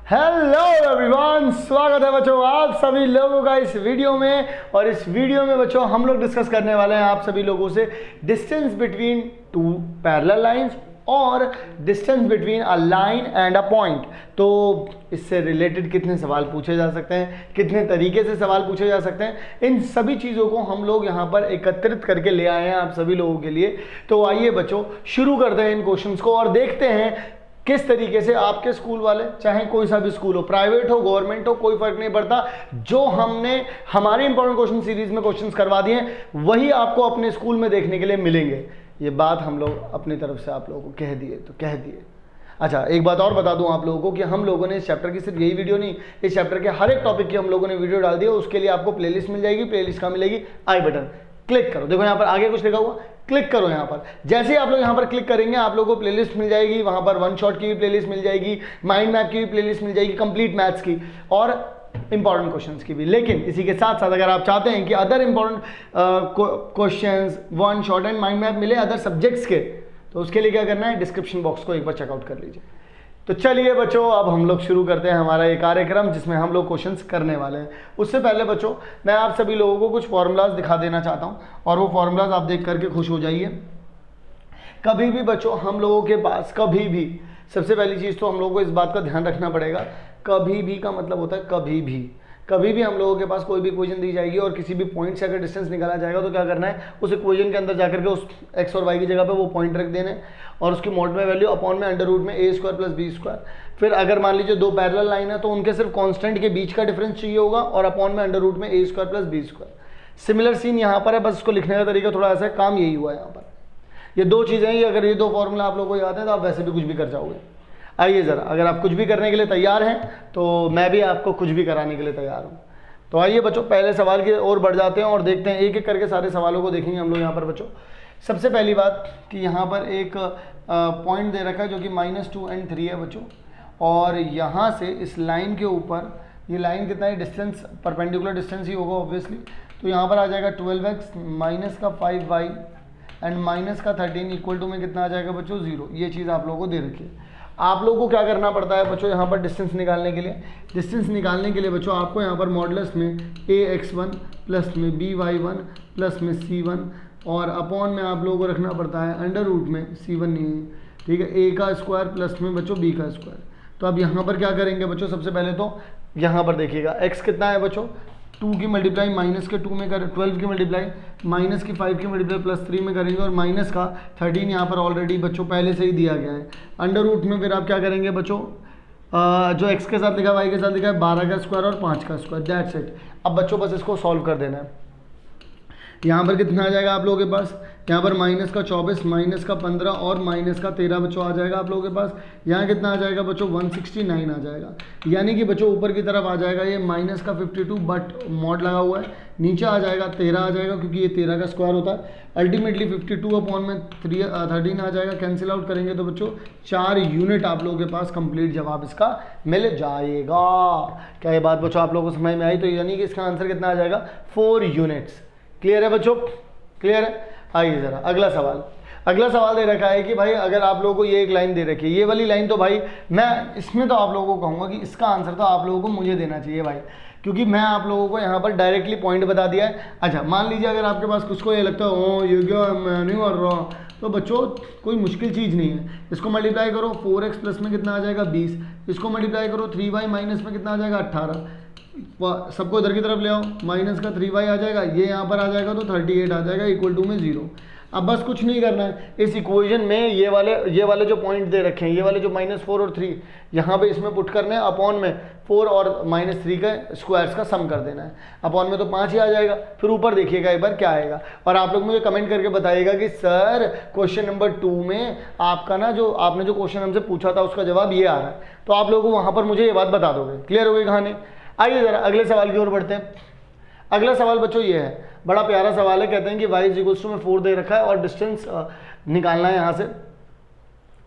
Hello everyone, स्वागत है बच्चों आप सभी लोगों का इस वीडियो में। और इस वीडियो में बच्चों हम लोग डिस्कस करने वाले हैं आप सभी लोगों से distance between two parallel lines और distance between a line and a point. तो इससे रिलेटेड कितने सवाल पूछे जा सकते हैं, कितने तरीके से सवाल पूछे जा सकते हैं, इन सभी चीज़ों को हम लोग यहाँ पर एकत्रित करके ले आए हैं आप सभी लोगों के लिए। तो आइए बच्चों शुरू करते हैं इन क्वेश्चंस को और देखते हैं किस तरीके से आपके स्कूल वाले, चाहे कोई सा भी स्कूल हो, प्राइवेट हो गवर्नमेंट हो, कोई फर्क नहीं पड़ता, जो हमने हमारी इंपॉर्टेंट क्वेश्चन सीरीज में क्वेश्चंस करवा दिए हैं वही आपको अपने स्कूल में देखने के लिए मिलेंगे। ये बात हम लोग अपनी तरफ से आप लोगों को कह दिए तो कह दिए। अच्छा, एक बात और बता दूं आप लोगों को कि हम लोगों ने इस चैप्टर की सिर्फ यही वीडियो नहीं, इस चैप्टर के हर एक टॉपिक की हम लोगों ने वीडियो डाल दी है। उसके लिए आपको प्लेलिस्ट मिल जाएगी, प्लेलिस्ट का मिलेगी आई बटन, क्लिक करो। देखो यहाँ पर आगे कुछ लिखा हुआ, क्लिक करो यहाँ पर। जैसे ही आप लोग यहाँ पर क्लिक करेंगे आप लोगों को प्लेलिस्ट मिल जाएगी, वहाँ पर वन शॉट की भी प्लेलिस्ट मिल जाएगी, माइंड मैप की भी प्लेलिस्ट मिल जाएगी, कंप्लीट मैथ्स की और इंपॉर्टेंट क्वेश्चंस की भी। लेकिन इसी के साथ साथ अगर आप चाहते हैं कि other important questions, one shot and mind map मिले अदर सब्जेक्ट्स के, तो उसके लिए क्या करना है, डिस्क्रिप्शन बॉक्स को एक बार चेकआउट कर लीजिए। तो चलिए बच्चों, अब हम लोग शुरू करते हैं हमारा ये कार्यक्रम जिसमें हम लोग क्वेश्चंस करने वाले हैं। उससे पहले बच्चों मैं आप सभी लोगों को कुछ फॉर्मूलाज दिखा देना चाहता हूँ और वो फॉर्मूलाज आप देख करके खुश हो जाइए। कभी भी बच्चों हम लोगों के पास कभी भी, सबसे पहली चीज़ तो हम लोगों को इस बात का ध्यान रखना पड़ेगा, कभी भी का मतलब होता है कभी भी। कभी भी हम लोगों के पास कोई भी इक्वेशन दी जाएगी और किसी भी पॉइंट से अगर डिस्टेंस निकाला जाएगा तो क्या करना है, उस इक्वेशन के अंदर जाकर के उस एक्स और वाई की जगह पे वो पॉइंट रख देने और उसकी मॉड में वैल्यू अपॉन में अंडर रूट में A square plus B square. फिर अगर मान लीजिए दो पैरेलल लाइन है तो उनके सिर्फ कांस्टेंट के बीच का डिफरेंस चाहिए होगा और अपॉन में अंडर रूट में A square plus B square. Similar scene यहाँ पर है, बस इसको लिखने का तरीका थोड़ा ऐसा है, काम यही हुआ है यहाँ पर। ये दो चीज़ें हैं, अगर ये दो फॉर्मूला आप लोगों को याद है तो आप वैसे भी कुछ भी कर जाओगे। आइए ज़रा, अगर आप कुछ भी करने के लिए तैयार हैं तो मैं भी आपको कुछ भी कराने के लिए तैयार हूँ। तो आइए बच्चों पहले सवाल की ओर बढ़ जाते हैं और देखते हैं, एक एक करके सारे सवालों को देखेंगे हम लोग यहाँ पर बच्चों। सबसे पहली बात कि यहाँ पर एक पॉइंट दे रखा है जो कि -2 and 3 है बच्चों, और यहाँ से इस लाइन के ऊपर, ये लाइन कितना है, डिस्टेंस परपेंडिकुलर डिस्टेंस ही होगा ऑब्वियसली। तो यहाँ पर आ जाएगा 12x माइनस का 5y एंड माइनस का 13 इक्वल टू में कितना आ जाएगा बच्चों, 0। ये चीज़ आप लोगों को दे रखी है। आप लोगों को क्या करना पड़ता है बच्चों यहाँ पर डिस्टेंस निकालने के लिए, डिस्टेंस निकालने के लिए बच्चों आपको यहाँ पर मॉडुलस में ax1 प्लस में by1 प्लस में c1 और अपॉन में आप लोगों को रखना पड़ता है अंडर रूट में c1 नहीं है, ठीक है, a का स्क्वायर प्लस में बच्चों b का स्क्वायर। तो अब यहाँ पर क्या करेंगे बच्चों, सबसे पहले तो यहाँ पर देखिएगा x कितना है बच्चों, 2 की मल्टीप्लाई माइनस के 2 में करें, 12 की मल्टीप्लाई माइनस की 5 की मल्टीप्लाई प्लस 3 में करेंगे और माइनस का 13 यहाँ पर ऑलरेडी बच्चों पहले से ही दिया गया है अंडर रूट में। फिर आप क्या करेंगे बच्चों, जो x के साथ लिखा है y के साथ लिखा है 12 का स्क्वायर और 5 का स्क्वायर, दैट्स इट। अब बच्चों बस इसको सॉल्व कर देना है। यहाँ पर कितना आ जाएगा आप लोगों के पास, यहाँ पर माइनस का 24 माइनस का 15 और माइनस का 13 बच्चों आ जाएगा आप लोगों के पास। यहाँ कितना आ जाएगा बच्चों, 169 आ जाएगा। यानी कि बच्चों ऊपर की तरफ आ जाएगा ये माइनस का 52 बट मॉड लगा हुआ है, नीचे आ जाएगा 13 आ जाएगा क्योंकि ये 13 का स्क्वायर होता है। अल्टीमेटली 52 अपॉन में 13 आ जाएगा, कैंसिल आउट करेंगे तो बच्चों 4 यूनिट आप लोगों के पास कंप्लीट जवाब इसका मिल जाएगा। क्या ये बात बच्चों आप लोगों को समझ में आई? तो यानी कि इसका आंसर कितना आ जाएगा, 4 यूनिट्स। क्लियर है बच्चों, क्लियर है? आइए ज़रा अगला सवाल। अगला सवाल दे रखा है कि भाई अगर आप लोगों को ये एक लाइन दे रखी है, ये वाली लाइन, तो भाई मैं इसमें तो आप लोगों को कहूँगा कि इसका आंसर तो आप लोगों को मुझे देना चाहिए भाई, क्योंकि मैं आप लोगों को यहाँ पर डायरेक्टली पॉइंट बता दिया है। अच्छा, मान लीजिए अगर आपके पास कुछ को ये लगता है ओ ये क्या मैं नहीं कर रहा, तो बच्चों कोई मुश्किल चीज़ नहीं है। इसको मल्टीप्लाई करो, 4x प्लस में कितना आ जाएगा 20, इसको मल्टीप्लाई करो 3y माइनस में कितना आ जाएगा 18, सबको इधर की तरफ ले आओ, माइनस का 3y आ जाएगा, ये यहाँ पर आ जाएगा तो 38 आ जाएगा इक्वल टू में 0। अब बस कुछ नहीं करना है, इस इक्वेशन में ये वाले जो पॉइंट दे रखे हैं, ये वाले जो -4 और 3 यहाँ पे इसमें पुट करने हैं, अपॉन में 4 और -3 के स्क्वायर्स का सम कर देना है। अपॉन में तो 5 ही आ जाएगा। फिर ऊपर देखिएगा एक बार क्या आएगा और आप लोग मुझे कमेंट करके बताइएगा कि सर क्वेश्चन नंबर 2 में आपका ना जो आपने जो क्वेश्चन हमसे पूछा था उसका जवाब ये आ रहा है। तो आप लोगों को वहाँ पर मुझे ये बात बता दोगे। क्लियर हो गई कहानी? आइए ज़रा अगले सवाल की ओर बढ़ते हैं। अगला सवाल बच्चों ये है, बड़ा प्यारा सवाल है। कहते हैं कि y = में 4 दे रखा है और डिस्टेंस निकालना है यहाँ से।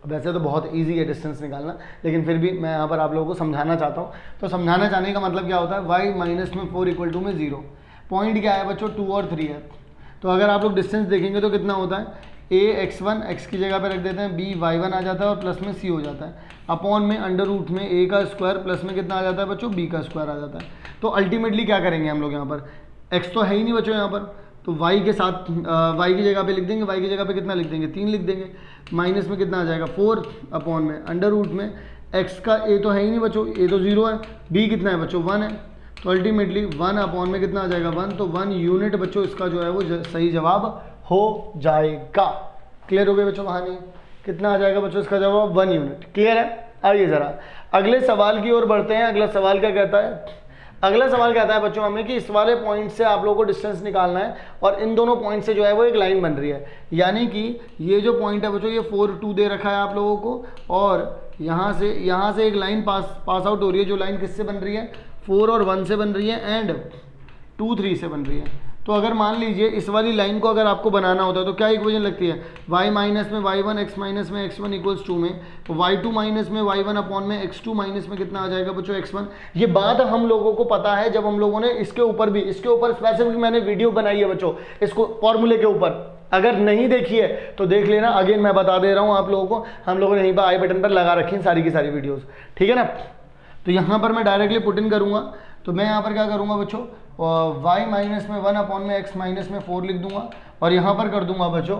वैसे तो बहुत इजी है डिस्टेंस निकालना, लेकिन फिर भी मैं यहाँ पर आप लोगों को समझाना चाहता हूँ। तो समझाना चाहने का मतलब क्या होता है, y माइनस में 4 इक्वल टू में 0। पॉइंट क्या है बच्चों, 2 और 3 है। तो अगर आप लोग डिस्टेंस देखेंगे तो कितना होता है, ए x1 x की जगह पे रख देते हैं, b y1 आ जाता है और प्लस में c हो जाता है, अपॉन में अंडर रूट में a का स्क्वायर प्लस में कितना आ जाता है बच्चों, b का स्क्वायर आ जाता है। तो अल्टीमेटली क्या करेंगे हम लोग यहाँ पर, x तो है ही नहीं बच्चों यहाँ पर, तो y के साथ y की जगह पे लिख देंगे, y की जगह पे कितना लिख देंगे, 3 लिख देंगे, माइनस में कितना आ जाएगा 4 अपॉन में अंडर रूट में x का a तो है ही नहीं बच्चों, a तो 0 है, b कितना है बच्चों 1 है, तो अल्टीमेटली 1 अपॉन में कितना आ जाएगा 1, तो 1 यूनिट बच्चों इसका जो है वो सही जवाब हो जाएगा। क्लियर हो गई बच्चों कहानी, कितना आ जाएगा बच्चों इसका जवाब 1 यूनिट। क्लियर है। आइए ज़रा अगले सवाल की ओर बढ़ते हैं। अगला सवाल क्या कहता है, अगला सवाल कहता है बच्चों हमें कि इस वाले पॉइंट से आप लोगों को डिस्टेंस निकालना है और इन दोनों पॉइंट से जो है वो एक लाइन बन रही है, यानी कि ये जो पॉइंट है बच्चों ये 4 2 दे रखा है आप लोगों को, और यहाँ से एक लाइन पास आउट हो रही है, जो लाइन किससे बन रही है 4 और 1 से बन रही है एंड 2 3 से बन रही है। तो अगर मान लीजिए इस वाली लाइन को अगर आपको बनाना होता है तो क्या इक्वेशन लगती है, y माइनस में y1 x माइनस में x1 इक्वल्स 2 में y2 माइनस में y1 अपॉन में x2 माइनस में कितना आ जाएगा बच्चों x1। ये बात हम लोगों को पता है, जब हम लोगों ने इसके ऊपर स्पेसिफिक मैंने वीडियो बनाई है बच्चों इसको फॉर्मूले के ऊपर, अगर नहीं देखी है तो देख लेना, अगेन मैं बता दे रहा हूँ आप लोगों को, हम लोगों ने यहीं पर आई बटन पर लगा रखी है सारी की सारी वीडियोज़, ठीक है ना। तो यहाँ पर मैं डायरेक्टली पुट इन करूँगा, तो मैं यहाँ पर क्या करूँगा बच्चों, y माइनस में 1 अपॉन में x माइनस में 4 लिख दूंगा, और यहाँ पर कर दूंगा बच्चों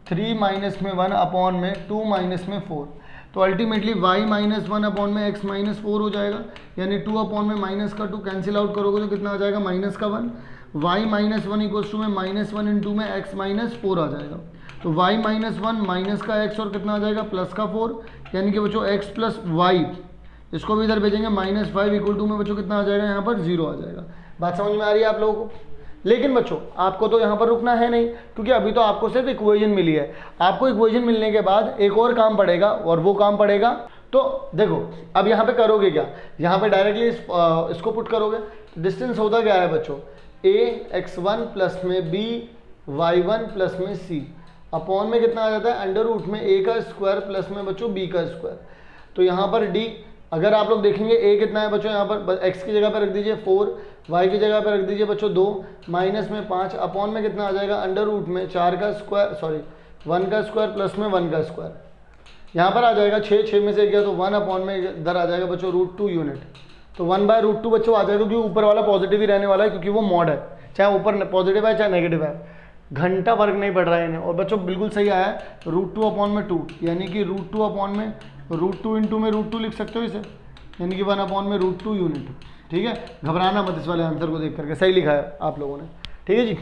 3 माइनस में 1 अपॉन में 2 माइनस में 4, तो अल्टीमेटली y माइनस 1 अपॉन में x माइनस 4 हो जाएगा, यानी 2 अपॉन में माइनस का 2 कैंसिल आउट करोगे तो कितना आ जाएगा माइनस का 1, y माइनस 1 इक्वल्स टू में माइनस 1 इंटू में x माइनस 4 आ जाएगा, तो y माइनस 1 माइनस का x और कितना आ जाएगा प्लस का 4, यानी कि बच्चों x प्लस वाई, इसको भी इधर भेजेंगे -5 इक्वल टू में बच्चों कितना आ जाएगा यहाँ पर 0 आ जाएगा। बात समझ में आ रही है आप लोगों को। लेकिन बच्चों आपको तो यहाँ पर रुकना है नहीं, क्योंकि अभी तो आपको सिर्फ इक्वेशन मिली है। आपको इक्वेशन मिलने के बाद एक और काम पड़ेगा, और वो काम पड़ेगा, तो देखो अब यहाँ पे करोगे क्या, यहाँ पे डायरेक्टली इसको पुट करोगे। डिस्टेंस होता क्या है बच्चों, a x1 प्लस में b y1 प्लस में c अपॉन में कितना आ जाता है अंडर रूट में a का स्क्वायर प्लस में बच्चों b का स्क्वायर। तो यहाँ पर d अगर आप लोग देखेंगे a कितना है बच्चों, यहाँ पर x की जगह पर रख दीजिए 4, y की जगह पर रख दीजिए बच्चों 2, माइनस में 5 अपॉन में कितना आ जाएगा अंडर रूट में 4 का स्क्वायर 1 का स्क्वायर प्लस में 1 का स्क्वायर। यहाँ पर आ जाएगा 6 में से गया तो 1 अपॉन में इधर आ जाएगा बच्चों √2 यूनिट, तो 1/√2 बच्चों आ जाएगा, क्योंकि ऊपर वाला पॉजिटिव ही रहने वाला है, क्योंकि वो मॉड है, चाहे ऊपर पॉजिटिव है चाहे नेगेटिव है, घंटा फर्क नहीं पड़ रहा है इन्हें। और बच्चों बिल्कुल सही आया है √2 अपॉन में 2, यानी कि √2 अपॉन में √2 इंटू में √2 लिख सकते हो इसे, यानी कि 1 अपॉन में √2 यूनिट। ठीक है, घबराना मत इस वाले आंसर को देख करके, सही लिखा है आप लोगों ने। ठीक है जी,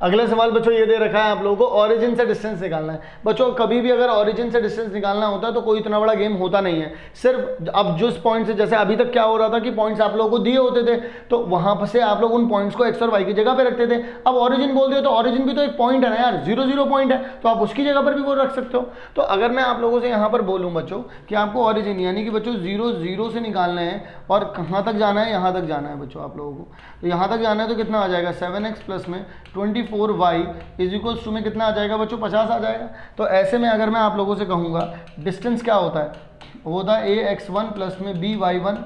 अगला सवाल बच्चों ये दे रखा है आप लोगों को, ओरिजिन से डिस्टेंस निकालना है। बच्चों कभी भी अगर ओरिजिन से डिस्टेंस निकालना होता है तो कोई इतना बड़ा गेम होता नहीं है, सिर्फ अब जिस पॉइंट से, जैसे अभी तक क्या हो रहा था कि पॉइंट्स आप लोगों को दिए होते थे, तो वहां से आप लोग उन पॉइंट्स को एक्स और वाई की जगह पे रखते थे। अब ओरिजिन बोल दिए तो ओरिजिन भी तो एक पॉइंट है ना यार, 0 0 पॉइंट है, तो आप उसकी जगह पर भी वो रख सकते हो। तो अगर मैं आप लोगों से यहाँ पर बोलूँ बच्चों कि आपको ओरिजिन यानी कि बच्चों 0 0 से निकालना है, और कहाँ तक जाना है, यहाँ तक जाना है बच्चों आप लोगों को। तो यहाँ तक जाना है तो कितना आ जाएगा 7x प्लस में 24y इज इक्वल्स टू में कितना आ जाएगा बच्चों 50 आ जाएगा। तो ऐसे में अगर मैं आप लोगों से कहूँगा डिस्टेंस क्या होता है, वो होता है ax1 प्लस में by1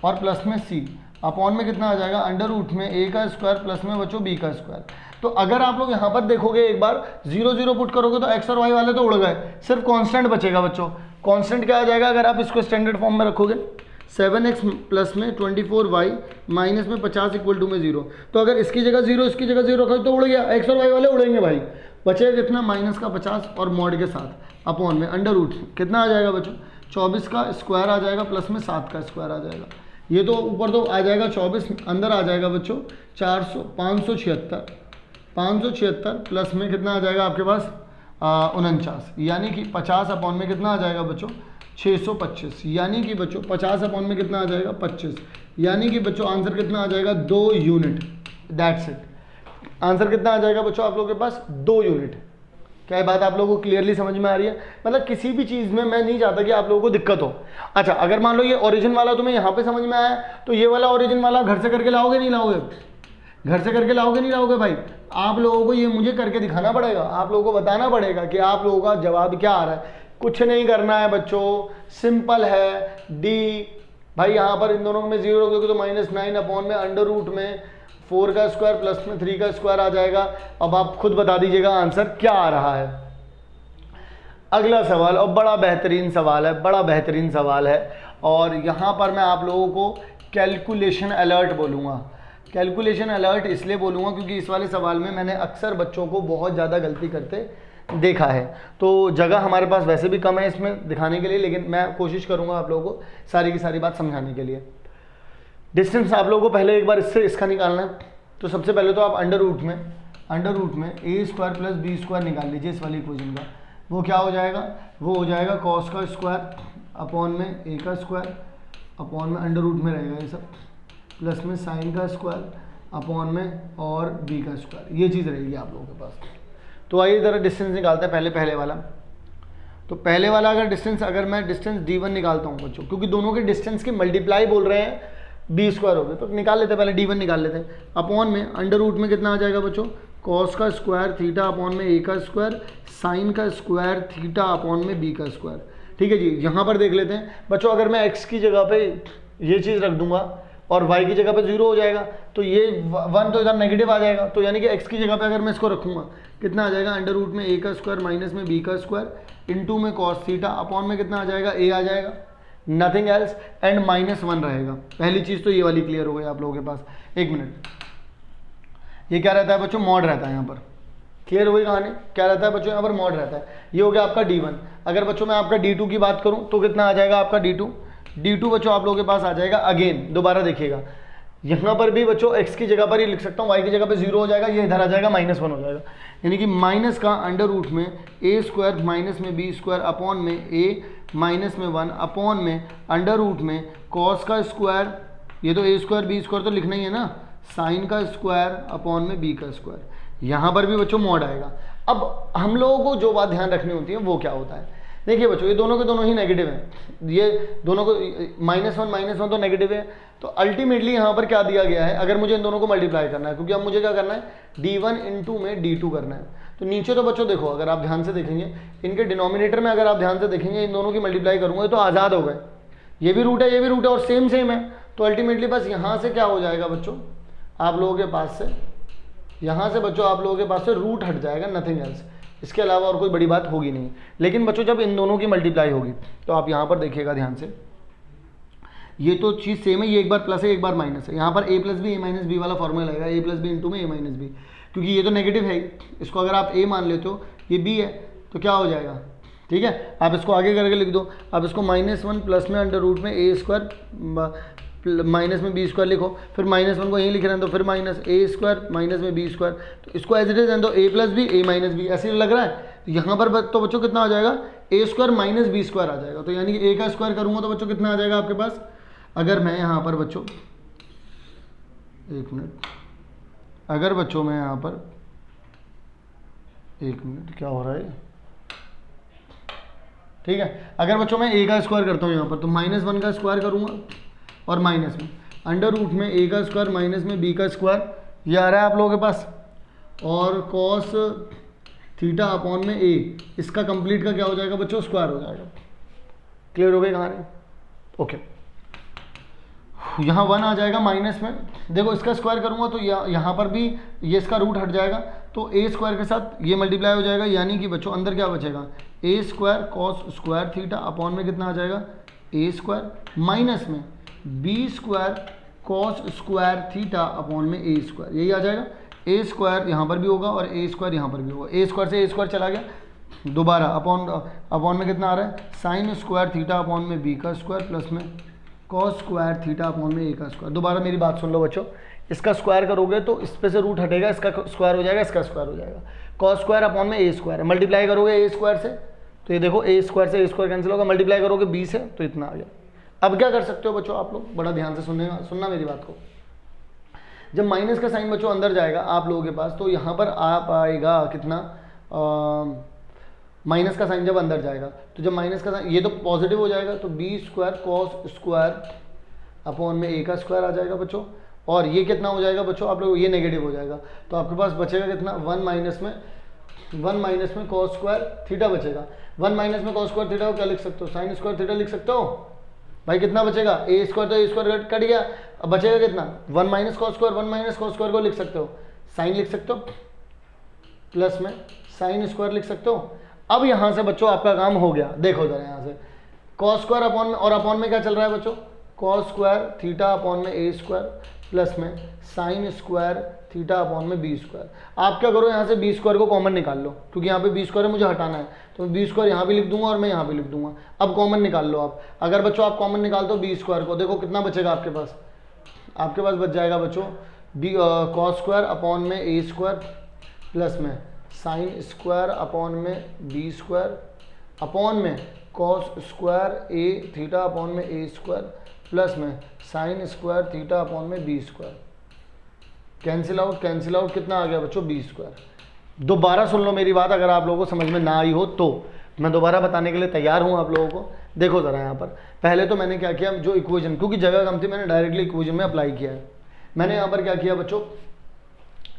और प्लस में c अपॉन में कितना आ जाएगा अंडर रूट में a का स्क्वायर प्लस में बच्चों b का स्क्वायर। तो अगर आप लोग यहाँ पर देखोगे एक बार 0 0 पुट करोगे तो x और y वाले तो उड़ गए, सिर्फ कांस्टेंट बचेगा बच्चों। कांस्टेंट क्या आ जाएगा अगर आप इसको स्टैंडर्ड फॉर्म में रखोगे, 7x प्लस में 24y माइनस में 50 इक्वल टू में 0। तो अगर इसकी जगह 0 इसकी जगह 0 रखो तो उड़ गया, x और y वाले उड़ेंगे भाई, बचेगा कितना माइनस का 50 और मॉड के साथ अपॉन में अंडर रूट कितना आ जाएगा बच्चों 24 का स्क्वायर आ जाएगा प्लस में 7 का स्क्वायर आ जाएगा। ये तो ऊपर तो आ जाएगा 24, अंदर आ जाएगा बच्चों 576 प्लस में कितना आ जाएगा आपके पास 49, यानी कि 50 अपॉन में कितना आ जाएगा बच्चों 625, यानी कि बच्चों 50 अपॉन में कितना आ जाएगा 25, यानी कि बच्चों आंसर कितना आ जाएगा 2 यूनिट। दैट्स इट, आंसर कितना आ जाएगा बच्चों आप लोगों के पास 2 यूनिट। क्या ये बात आप लोगों को क्लियरली समझ में आ रही है? मतलब किसी भी चीज़ में मैं नहीं चाहता कि आप लोगों को दिक्कत हो। अच्छा, अगर मान लो ये ओरिजिन वाला तुम्हें यहाँ पे समझ में आया, तो ये वाला ओरिजिन वाला घर से करके लाओगे नहीं लाओगे? घर से करके लाओगे नहीं लाओगे भाई? आप लोगों को ये मुझे करके दिखाना पड़ेगा, आप लोगों को बताना पड़ेगा कि आप लोगों का जवाब क्या आ रहा है। कुछ नहीं करना है बच्चों, सिंपल है, डी भाई यहाँ पर इन दोनों में 0 रख दोगे तो -9 अपॉन में अंडर रूट में 4 का स्क्वायर प्लस में 3 का स्क्वायर आ जाएगा। अब आप खुद बता दीजिएगा आंसर क्या आ रहा है। अगला सवाल, और बड़ा बेहतरीन सवाल है, बड़ा बेहतरीन सवाल है, और यहाँ पर मैं आप लोगों को कैलकुलेशन अलर्ट बोलूँगा। कैलकुलेशन अलर्ट इसलिए बोलूँगा क्योंकि इस वाले सवाल में मैंने अक्सर बच्चों को बहुत ज़्यादा गलती करते देखा है। तो जगह हमारे पास वैसे भी कम है इसमें दिखाने के लिए, लेकिन मैं कोशिश करूँगा आप लोगों को सारी की सारी बात समझाने के लिए। डिस्टेंस आप लोगों को पहले एक बार इसका निकालना है। तो सबसे पहले तो आप अंडर रूट में A square plus B square निकाल लीजिए इस वाली इक्वेशन का। वो क्या हो जाएगा, वो हो जाएगा कॉस का स्क्वायर अपॉन में ए का स्क्वायर अपॉन में अंडर रूट में रहेगा ये सब, प्लस में साइन का स्क्वायर अपॉन में और बी का स्क्वायर, ये चीज़ रहेगी आप लोगों के पास। तो आइए ज़रा डिस्टेंस निकालते हैं पहले वाला। तो पहले वाला अगर मैं डिस्टेंस d1 निकालता हूँ बच्चों, क्योंकि दोनों के डिस्टेंस की मल्टीप्लाई बोल रहे हैं, बी स्क्वायर हो गए, तो निकाल लेते हैं पहले d1 निकाल लेते हैं। अपॉन में अंडर रूट में कितना आ जाएगा बच्चों, कॉस का स्क्वायर थीटा अपॉन में ए का स्क्वायर साइन का स्क्वायर थीटा अपॉन में बी का स्क्वायर। ठीक है जी, यहाँ पर देख लेते हैं बच्चों, अगर मैं x की जगह पे ये चीज़ रख दूंगा और y की जगह पे 0 हो जाएगा, तो ये 1 तो इधर नेगेटिव आ जाएगा। तो यानी कि x की जगह पे अगर मैं इसको रखूँगा कितना आ जाएगा, अंडर रूट में a का स्क्वायर माइनस में b का स्क्वायर इंटू में कॉस थीटा अपॉन में कितना आ जाएगा, a आ जाएगा, नथिंग एल्स, एंड -1 रहेगा। पहली चीज़ तो ये वाली क्लियर हो गई आप लोगों के पास। एक मिनट, ये क्या रहता है बच्चों, मॉड रहता है यहाँ पर। क्लियर हो गई कहानी, क्या रहता है बच्चों यहाँ पर, मॉड रहता है। ये हो गया आपका d1। अगर बच्चों मैं आपका d2 की बात करूँ तो कितना आ जाएगा आपका d2 बच्चों आप लोगों के पास आ जाएगा। अगेन दोबारा देखिएगा, यहाँ पर भी बच्चों x की जगह पर ही लिख सकता हूँ, y की जगह पर 0 हो जाएगा, ये इधर आ जाएगा -1 हो जाएगा। यानी कि माइनस का अंडर रूट में a स्क्वायर माइनस में b स्क्वायर अपॉन में a माइनस में 1 अपॉन में अंडर रूट में कॉस का स्क्वायर, ये तो a स्क्वायर b स्क्वायर तो लिखना ही है ना, साइन का स्क्वायर अपॉन में b का स्क्वायर। यहाँ पर भी बच्चों मॉड आएगा। अब हम लोगों को जो बात ध्यान रखनी होती है वो क्या होता है, देखिए बच्चों ये दोनों के दोनों ही नेगेटिव हैं, ये दोनों को -1 तो नेगेटिव है। तो अल्टीमेटली यहाँ पर क्या दिया गया है, अगर मुझे इन दोनों को मल्टीप्लाई करना है, क्योंकि अब मुझे क्या करना है, d1 इंटू में d2 करना है। तो नीचे तो बच्चों देखो, अगर आप ध्यान से देखेंगे इनके डिनोमिनेटर में, अगर आप ध्यान से देखेंगे इन दोनों की मल्टीप्लाई करूँगा तो आज़ाद हो गए, ये भी रूट है ये भी रूट है और सेम है। तो अल्टीमेटली बस यहाँ से क्या हो जाएगा बच्चों, आप लोगों के पास से, यहाँ से बच्चों आप लोगों के पास से रूट हट जाएगा, नथिंग एल्स, इसके अलावा और कोई बड़ी बात होगी नहीं। लेकिन बच्चों जब इन दोनों की मल्टीप्लाई होगी तो आप यहाँ पर देखिएगा ध्यान से, ये तो चीज़ सेम है, ये एक बार प्लस है एक बार माइनस है। यहाँ पर a plus B A minus B वाला फॉर्मूला लगेगा, a प्लस बी इंटू में a माइनस बी, क्योंकि ये तो नेगेटिव है, इसको अगर आप a मान लेते हो, ये b है, तो क्या हो जाएगा, ठीक है। आप इसको आगे करके लिख दो, आप इसको -1 प्लस में अंडर रूट में a स्क्वायर माइनस में बी स्क्वायर लिखो, फिर -1 को यहीं लिख रहे हैं तो फिर माइनस a स्क्वायर माइनस में b स्क्वायर, तो इसको एज इट इज तो a plus B A minus B ऐसे लग रहा है। तो यहाँ पर तो बच्चों कितना आ जाएगा, a square minus B square आ जाएगा। तो यानी कि a का स्क्वायर करूँगा तो बच्चों कितना आ जाएगा आपके पास, अगर मैं यहाँ पर बच्चों, एक मिनट, अगर बच्चों मैं यहाँ पर, एक मिनट क्या हो रहा है, ठीक है, अगर बच्चों मैं a का स्क्वायर करता हूँ यहाँ पर, तो -1 का स्क्वायर करूँगा और माइनस में अंडर रूट में a का स्क्वायर माइनस में b का स्क्वायर, ये आ रहा है आप लोगों के पास, और कॉस थीटा अपॉन में a, इसका कंप्लीट का क्या हो जाएगा बच्चों, स्क्वायर हो जाएगा। क्लियर हो गई कहानी, ओके। यहाँ 1 आ जाएगा माइनस में, देखो इसका स्क्वायर करूँगा तो यहाँ पर भी ये इसका रूट हट जाएगा, तो a स्क्वायर के साथ ये मल्टीप्लाई हो जाएगा, यानी कि बच्चों अंदर क्या बचेगा, a square cos square theta upon में कितना आ जाएगा, a स्क्वायर माइनस में b square cos square theta upon में a स्क्वायर, यही आ जाएगा। a स्क्वायर यहाँ पर भी होगा और a स्क्वायर यहाँ पर भी होगा, a स्क्वायर से a स्क्वायर चला गया, दोबारा अपॉन में कितना आ रहा है, साइन स्क्वायर थीटा अपॉन में b का स्क्वायर प्लस में कॉस स्क्वायर थीटा अपॉन में a का स्क्वायर। दोबारा मेरी बात सुन लो बच्चों, इसका स्क्वायर करोगे तो इस पे से रूट हटेगा, इसका स्क्वायर हो जाएगा, इसका स्क्वायर हो जाएगा, कॉस स्क्वायर अपॉन में a स्क्वायर, मल्टीप्लाई करोगे a स्क्वायर से तो ये देखो a स्क्वायर से a स्क्वायर कैंसिल होगा, मल्टीप्लाई करोगे b से तो इतना आ गया। अब क्या कर सकते हो बच्चों आप लोग, बड़ा ध्यान से सुनना मेरी बात को, जब माइनस का साइन बच्चों अंदर जाएगा आप लोगों के पास, तो यहाँ पर आ पाएगा कितना, माइनस का साइन जब अंदर जाएगा, तो जब माइनस का साइन ये तो पॉजिटिव हो जाएगा, तो b square cos square upon में a का स्क्वायर आ जाएगा बच्चों, और ये कितना हो जाएगा बच्चों आप लोग, ये नेगेटिव हो जाएगा, तो आपके पास बचेगा कितना, 1 माइनस में कॉस स्क्वायर थीटा बचेगा। 1 माइनस में कॉस स्क्वायर थीटा को क्या लिख सकते हो, साइन स्क्वायर थीटा लिख सकते हो, भाई कितना बचेगा, ए स्क्वायर, तो ए स्क्वायर कट गया, अब बचेगा कितना, 1 minus cos square, 1 minus cos square को लिख सकते हो साइन लिख सकते हो, प्लस में साइन स्क्वायर लिख सकते हो। अब यहां से बच्चों आपका काम हो गया, देखो जरा यहां से कॉस स्क्वायर अपॉन में, और अपॉन में क्या चल रहा है बच्चों, कॉस स्क्वायर थीटा अपॉन में ए स्क्वायर प्लस में साइन स्क्वायर थीटा अपॉन में बी स्क्वायर। आप क्या करो, यहाँ से बी स्क्वायर को कॉमन निकाल लो, क्योंकि यहाँ पे बी स्क्वायर मुझे हटाना है, तो बी स्क्वायर यहाँ भी लिख दूंगा और मैं यहाँ भी लिख दूंगा। अब कॉमन निकाल लो आप, अगर बच्चों आप कॉमन निकाल दो बी स्क्वायर को, देखो कितना बचेगा आपके पास, आपके पास बच जाएगा बच्चों बी कॉस स्क्वायर अपॉन में ए स्क्वायर प्लस में साइन स्क्वायर अपॉन में बी स्क्वायर अपॉन में कॉस स्क्वायर ए थीटा अपॉन में ए स्क्वायर प्लस में साइन स्क्वायर थीटा अपॉन में बी स्क्वायर। कैंसिल आउट कितना आ गया बच्चों, बी स्क्वायर। दोबारा सुन लो मेरी बात, अगर आप लोगों को समझ में ना आई हो तो मैं दोबारा बताने के लिए तैयार हूं आप लोगों को। देखो जरा यहाँ पर पहले तो मैंने क्या किया, जो इक्वेशन, क्योंकि जगह कम थी मैंने डायरेक्टली इक्वेशन में अप्लाई किया है। मैंने यहाँ पर क्या किया बच्चों,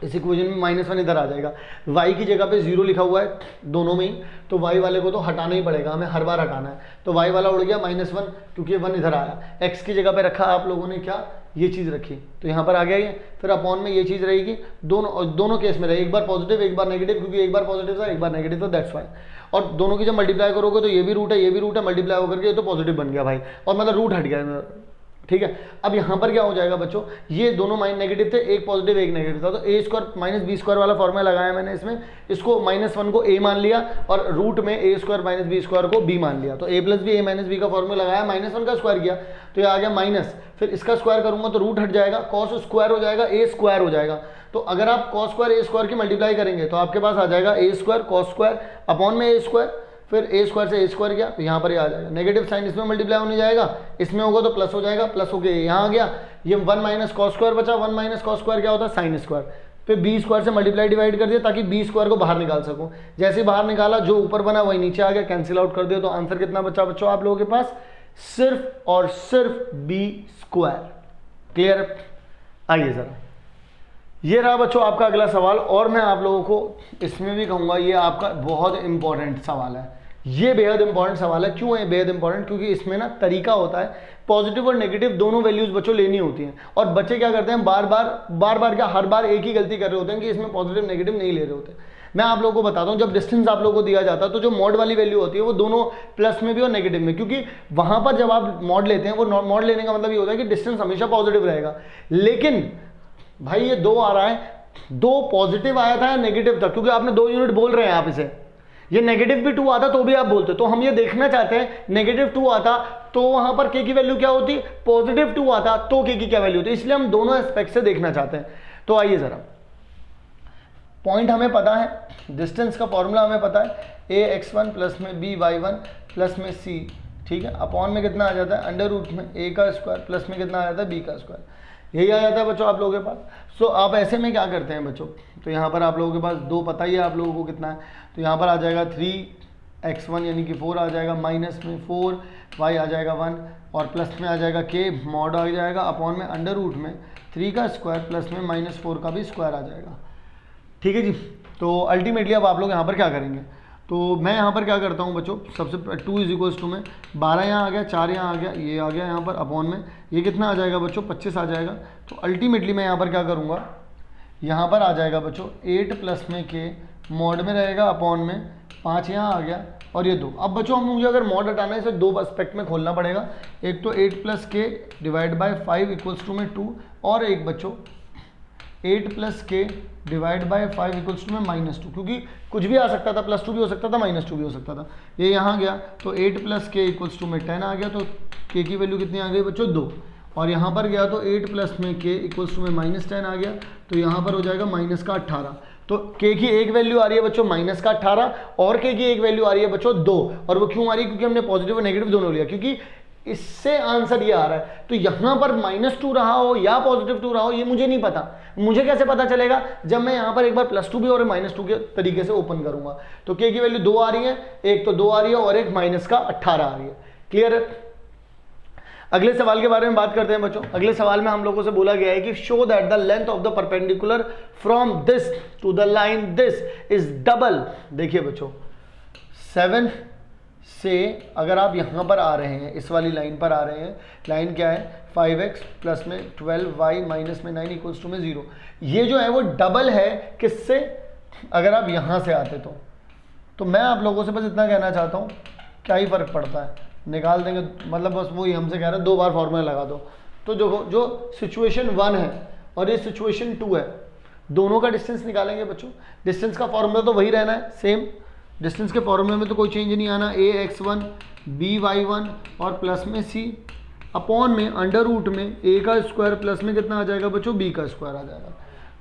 इस इक्वेशन में -1 इधर आ जाएगा, y की जगह पे 0 लिखा हुआ है दोनों में ही, तो y वाले को तो हटाना ही पड़ेगा, हमें हर बार हटाना है, तो y वाला उड़ गया -1, क्योंकि ये 1 इधर आया। x की जगह पे रखा आप लोगों ने क्या, ये चीज़ रखी, तो यहाँ पर आ गया ये, फिर अपॉन में ये चीज़ रहेगी, दोनों केस में रहेगी, एक बार पॉजिटिव एक बार नेगेटिव, क्योंकि एक बार पॉजिटिव था एक बार नेगेटिव था, दैट्स वाई। और दोनों की जब मल्टीप्लाई करोगे तो ये भी रूट है ये भी रूट है, मल्टीप्लाई होकर के ये तो पॉजिटिव बन गया भाई, और मतलब रूट हट गया, ठीक है। अब यहाँ पर क्या हो जाएगा बच्चों, ये दोनों माइन नेगेटिव थे, एक पॉजिटिव एक नेगेटिव था, तो ए स्क्वायर माइनस बी स्क्वायर वाला फॉर्मूला लगाया मैंने इसमें, इसको -1 को a मान लिया और रूट में A square minus B square को b मान लिया, तो a plus B A minus B का फॉर्मूला लगाया, -1 का स्क्वायर किया तो ये आ गया माइनस, फिर इसका स्क्वायर करूंगा तो रूट हट जाएगा, कॉस स्क्वायर हो जाएगा, ए स्क्वायर हो जाएगा। तो अगर आप कॉस स्क्वायर ए स्क्वायर की मल्टीप्लाई करेंगे तो आपके पास आ जाएगा ए स्क्वायर कॉस स्क्वायर अपॉन में ए स्क्वायर, फिर ए स्क्वायर से ए स्क्वायर गया तो यहाँ पर ये आ जाएगा, नेगेटिव साइन इसमें मल्टीप्लाई होने जाएगा, इसमें होगा तो प्लस हो जाएगा, प्लस हो गया यहाँ आ गया, ये 1 माइनस कॉस स्क्वायर बचा, 1 माइनस कॉस स्क्वायर क्या होता है, साइन स्क्वायर, फिर बी स्क्वायर से मल्टीप्लाई डिवाइड कर दिया ताकि बी स्क्वायर को बाहर निकाल सकूं, जैसे बाहर निकाला जो ऊपर बना वही नीचे आ गया, कैंसिल आउट कर दिया, तो आंसर कितना बचा बच्चों आप लोगों के पास, सिर्फ और सिर्फ बी स्क्वायर। क्लियर, आइए जरा, ये रहा बच्चों आपका अगला सवाल, और मैं आप लोगों को इसमें भी कहूँगा ये आपका बहुत इंपॉर्टेंट सवाल है, ये बेहद इंपॉर्टेंट सवाल है। क्यों है बेहद इंपॉर्टेंट, क्योंकि इसमें ना तरीका होता है, पॉजिटिव और नेगेटिव दोनों वैल्यूज बच्चों लेनी होती हैं, और बच्चे क्या करते हैं बार बार क्या हर बार एक ही गलती कर रहे होते हैं कि इसमें पॉजिटिव नेगेटिव नहीं ले रहे होते। मैं आप लोगों को बताता हूँ, जब डिस्टेंस आप लोगों को दिया जाता है तो जो मॉड वाली वैल्यू होती है वो दोनों प्लस में भी और नेगेटिव में, क्योंकि वहां पर जब आप मॉड लेते हैं, वो मॉड लेने का मतलब ये होता है कि डिस्टेंस हमेशा पॉजिटिव रहेगा। लेकिन भाई ये 2 आ रहा है, 2 पॉजिटिव आया था या नेगेटिव था, क्योंकि आपने 2 यूनिट बोल रहे हैं आप इसे, ये नेगेटिव भी 2 आता तो भी आप बोलते, तो हम ये देखना चाहते हैं नेगेटिव 2 आता तो वहां पर k की वैल्यू क्या होती, पॉजिटिव 2 आता तो k की क्या वैल्यू होती, इसलिए हम दोनों एस्पेक्ट से देखना चाहते हैं। तो आइए जरा, पॉइंट हमें पता है, डिस्टेंस का फॉर्मूला हमें पता है, ax1 प्लस में by1 प्लस में c, ठीक है, अपॉन में कितना आ जाता है, अंडर रूट में a का स्क्वायर प्लस में कितना आ जाता है b का स्क्वायर, यही आ जाता है बच्चों आप लोगों के पास। सो आप ऐसे में क्या करते हैं बच्चों, तो यहाँ पर आप लोगों के पास 2 पता ही है आप लोगों को कितना है, तो यहाँ पर आ जाएगा 3x1 यानी कि 4 आ जाएगा, माइनस में 4y आ जाएगा 1 और प्लस में आ जाएगा k मॉड आ जाएगा, अपॉन में अंडर रूट में 3 का स्क्वायर प्लस में -4 का भी स्क्वायर आ जाएगा। ठीक है जी, तो अल्टीमेटली अब आप लोग यहाँ पर क्या करेंगे, तो मैं यहाँ पर क्या करता हूँ बच्चों, सबसे 2 इज इक्वल्स टू में 12 यहाँ आ गया, 4 यहाँ आ गया, ये आ गया यहाँ पर, अपॉन में ये कितना आ जाएगा बच्चों 25 आ जाएगा। तो अल्टीमेटली मैं यहाँ पर क्या करूँगा, यहाँ पर आ जाएगा बच्चों 8 प्लस में के मॉड में रहेगा, अपॉन में 5 यहाँ आ गया और ये 2। अब बच्चों हम मुझे अगर मॉड हटाना है इसे 2 एस्पेक्ट में खोलना पड़ेगा, एक तो 8 प्लस के डिवाइड बाई 5 इक्वल्स टू में 2, और एक बच्चों 8 प्लस के डिवाइड बाई 5 इक्वल्स टू में -2, क्योंकि कुछ भी आ सकता था, +2 भी हो सकता था, -2 भी हो सकता था, ये यहाँ गया तो 8 प्लस के इक्वल्स टू में 10 आ गया, तो के की वैल्यू कितनी आ गई बच्चों 2, और यहाँ पर गया तो 8 प्लस में के इक्वल्स टू में -10 आ गया, तो यहाँ पर हो जाएगा -18। तो के की एक वैल्यू आ रही है बच्चों -18 और के की एक वैल्यू आ रही है बच्चों 2, और वो क्यों आ रही है, क्योंकि हमने पॉजिटिव और नेगेटिव दोनों लिया, क्योंकि इससे आंसर ये आ रहा है। तो यहां पर -2 रहा हो या +2 रहा हो ये मुझे नहीं पता, मुझे कैसे पता चलेगा, जब मैं यहां पर एक बार +2 भी और -2 के तरीके से ओपन करूंगा। तो के की वैल्यू 2 आ रही है, एक तो 2 आ रही है और एक -18 आ रही है। क्लियर है। अगले सवाल के बारे में बात करते हैं बच्चों। अगले सवाल में हम लोगों से बोला गया है कि show that the length of the perpendicular from this to the line this is double. देखिए बच्चों 7 से अगर आप यहाँ पर आ रहे हैं, इस वाली लाइन पर आ रहे हैं, लाइन क्या है 5x प्लस में 12y माइनस में 9 इक्वल्स टू में 0, ये जो है वो डबल है किससे, अगर आप यहाँ से आते तो मैं आप लोगों से बस इतना कहना चाहता हूँ, क्या ही फ़र्क पड़ता है, निकाल देंगे, मतलब बस वही हमसे कह रहे हैं 2 बार फॉर्मूला लगा दो। तो जो सिचुएशन 1 है और ये सिचुएशन 2 है, दोनों का डिस्टेंस निकालेंगे बच्चों। डिस्टेंस का फॉर्मूला तो वही रहना है सेम, डिस्टेंस के फॉर्मूले में तो कोई चेंज नहीं आना, ax1 by1 और प्लस में c अपॉन में अंडर रूट में a का स्क्वायर प्लस में कितना आ जाएगा बच्चों b का स्क्वायर आ जाएगा।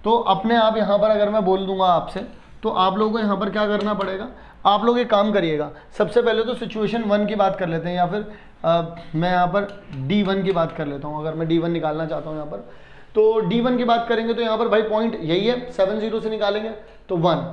तो अपने आप यहाँ पर अगर मैं बोल दूंगा आपसे, तो आप लोगों को यहाँ पर क्या करना पड़ेगा, आप लोग एक काम करिएगा, सबसे पहले तो सिचुएशन 1 की बात कर लेते हैं, या फिर मैं यहाँ पर d1 की बात कर लेता हूँ। अगर मैं d1 निकालना चाहता हूँ यहाँ पर, तो d1 की बात करेंगे तो यहाँ पर भाई पॉइंट यही है, 7 0 से निकालेंगे तो 1,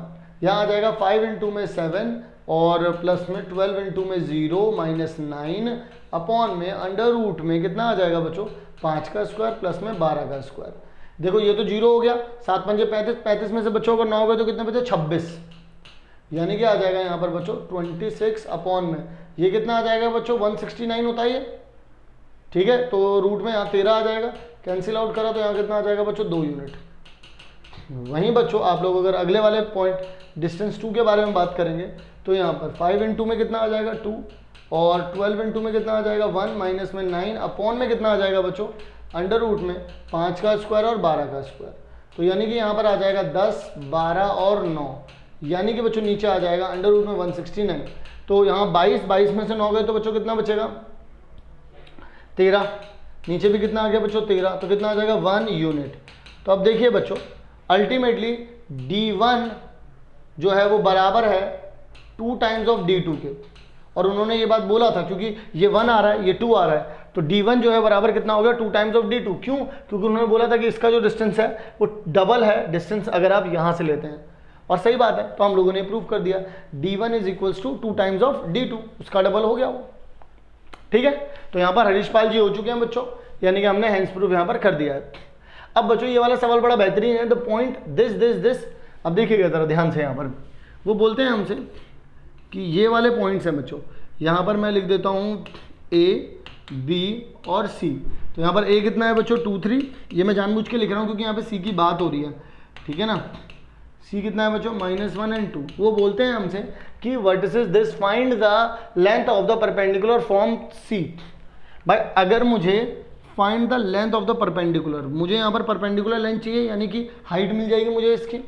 यहाँ आ जाएगा 5 इंटू में 7 और प्लस में 12 इंटू में 0 माइनस 9 अपॉन में अंडर रूट में कितना आ जाएगा बच्चों 5 का स्क्वायर प्लस में 12 का स्क्वायर। देखो ये तो 0 हो गया, 7 पंजे 35, 35 में से बच्चों अगर 9 हो गए तो कितने बचे 26, यानी कि आ जाएगा यहाँ पर बच्चों 26 अपॉन में ये कितना आ जाएगा बच्चों 169 होता है ये, ठीक है। तो रूट में यहाँ 13 आ जाएगा, कैंसिल आउट करा तो यहाँ कितना आ जाएगा बच्चों 2 यूनिट। वहीं बच्चों आप लोग अगर अगले वाले पॉइंट डिस्टेंस 2 के बारे में बात करेंगे तो यहाँ पर 5 इंटू में कितना आ जाएगा 2 और 12 इंटू में कितना आ जाएगा 1 माइनस में 9 अपॉन में कितना आ जाएगा बच्चों अंडर रूट में 5 का स्क्वायर और 12 का स्क्वायर। तो यानी कि यहाँ पर आ जाएगा 10 12 और 9, यानी कि बच्चों नीचे आ जाएगा अंडर रूट में 169। तो यहाँ 22 में से 9 गए तो बच्चों कितना बचेगा 13, नीचे भी कितना आ गया बच्चों 13, तो कितना आ जाएगा 1 यूनिट। तो अब देखिए बच्चों अल्टीमेटली d1 जो है वो बराबर है 2 टाइम्स ऑफ d2 के, और उन्होंने ये बात बोला था क्योंकि ये 1 आ रहा है ये 2 आ रहा है, तो d1 जो है बराबर कितना हो गया 2 टाइम्स ऑफ d2। क्यों? क्योंकि उन्होंने बोला था कि इसका जो डिस्टेंस है वो डबल है डिस्टेंस अगर आप यहाँ से लेते हैं, और सही बात है, तो हम लोगों ने प्रूव कर दिया d1 is equals to 2 times of d2, उसका डबल हो गया वो, ठीक है। तो यहाँ पर हरीश पाल जी हो चुके हैं बच्चों, यानी कि हमने हैंस प्रूफ यहाँ पर कर दिया है। अब बच्चों ये वाला सवाल बड़ा बेहतरीन है, the point this this this, अब देखिएगा जरा ध्यान से, यहाँ पर वो बोलते हैं हमसे कि ये वाले पॉइंट्स हैं बच्चों, यहाँ पर मैं लिख देता हूँ A B और C। तो यहाँ पर A कितना है बच्चों 2 3, ये मैं जानबूझ के लिख रहा हूँ क्योंकि यहाँ पे C की बात हो रही है, ठीक है ना। C कितना है बच्चों -1 और 2। वो बोलते हैं हमसे कि vertices this find the length of the perpendicular from C। भाई अगर मुझे find the length of the perpendicular, मुझे यहाँ पर परपेंडिकुलर लेंथ चाहिए, यानी कि हाइट मिल जाएगी मुझे इसकी।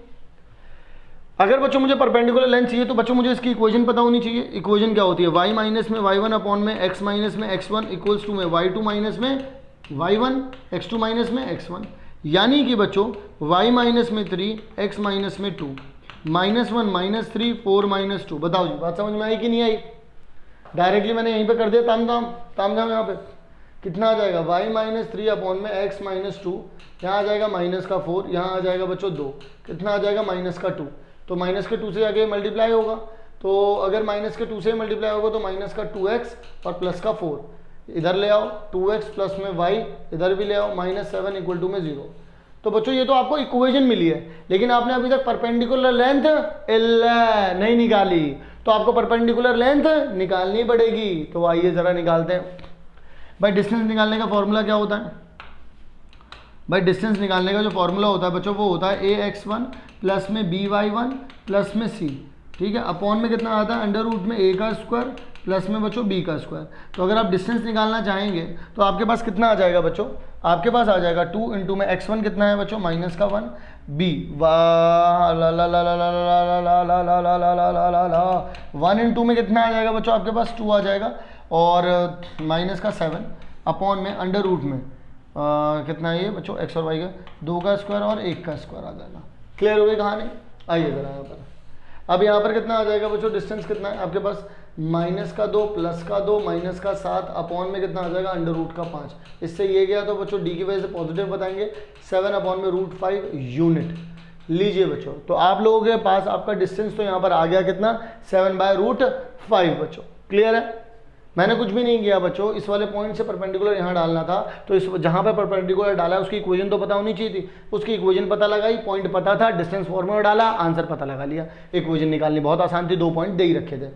अगर बच्चों मुझे परपेंडिकुलर लेंथ चाहिए तो बच्चों मुझे इसकी इक्वेशन पता होनी चाहिए। इक्वेशन क्या होती है y माइनस में y1 अपॉन में x माइनस में x1 इक्वल्स टू में y2 माइनस में y1 x2 माइनस में x1, यानी कि बच्चों y माइनस में 3 x माइनस में 2 -1 -3 4 -2। बताओ जी बात समझ में आई कि नहीं आई? डायरेक्टली मैंने यहीं पे कर दिया ताम झाम यहाँ पे कितना आ जाएगा y माइनस 3 अपॉन में x माइनस 2, यहाँ आ जाएगा माइनस का 4, यहाँ आ जाएगा बच्चों 2, कितना आ जाएगा माइनस का 2। तो माइनस के 2 से आगे मल्टीप्लाई होगा, तो अगर माइनस के 2 से मल्टीप्लाई होगा तो माइनस का 2x और प्लस का 4 इधर ले आओ, 2x प्लस में y इधर भी ले आओ, -7 इक्वल टू में 0। तो बच्चों ये तो आपको इक्वेशन मिली है, लेकिन आपने अभी तक परपेंडिकुलर लेंथ नहीं निकाली, तो आपको परपेंडिकुलर लेंथ निकालनी पड़ेगी। तो आइए ज़रा निकालते हैं। भाई डिस्टेंस निकालने का फॉर्मूला क्या होता है? भाई डिस्टेंस निकालने का जो फॉर्मूला होता है बच्चों वो होता है ax1 प्लस में by1 प्लस में c, ठीक है, अपॉन में कितना आता है अंडर रूट में a का स्क्वायर प्लस में बच्चों b का स्क्वायर। तो अगर आप डिस्टेंस निकालना चाहेंगे तो आपके पास कितना आ जाएगा बच्चों? आपके पास आ जाएगा 2 इंटू में x1 कितना है बच्चों माइनस का 1 b 1 इंटू में कितना आ जाएगा बच्चों आपके पास 2 आ जाएगा, और माइनस का 7 अपॉन में अंडर रूट में कितना है ये बच्चों x और y का 2 का स्क्वायर और 1 का स्क्वायर आ जाएगा। क्लियर हो गई कहानी? आइए जरा यहाँ पर, अब यहाँ पर कितना आ जाएगा बच्चों? डिस्टेंस कितना है आपके पास? माइनस का 2 प्लस का 2 माइनस का 7 अपॉन में कितना आ जाएगा अंडर रूट का 5। इससे ये गया तो बच्चों डी की वजह से पॉजिटिव बताएंगे, 7 अपॉन में रूट 5 यूनिट। लीजिए बच्चों, तो आप लोगों के पास आपका डिस्टेंस तो यहाँ पर आ गया कितना 7/√5 बच्चों। क्लियर है? मैंने कुछ भी नहीं किया बच्चों, इस वाले पॉइंट से परपेंडिकुलर यहाँ डालना था, तो इस जहाँ पर परपेंडिकुलर डाला उसकी इक्वेशन तो पता होनी चाहिए थी, उसकी इक्वेशन पता लगाई, पॉइंट पता था, डिस्टेंस फॉर्मूला डाला, आंसर पता लगा लिया। इक्वेशन निकालनी बहुत आसान थी, 2 पॉइंट दे ही रखे थे।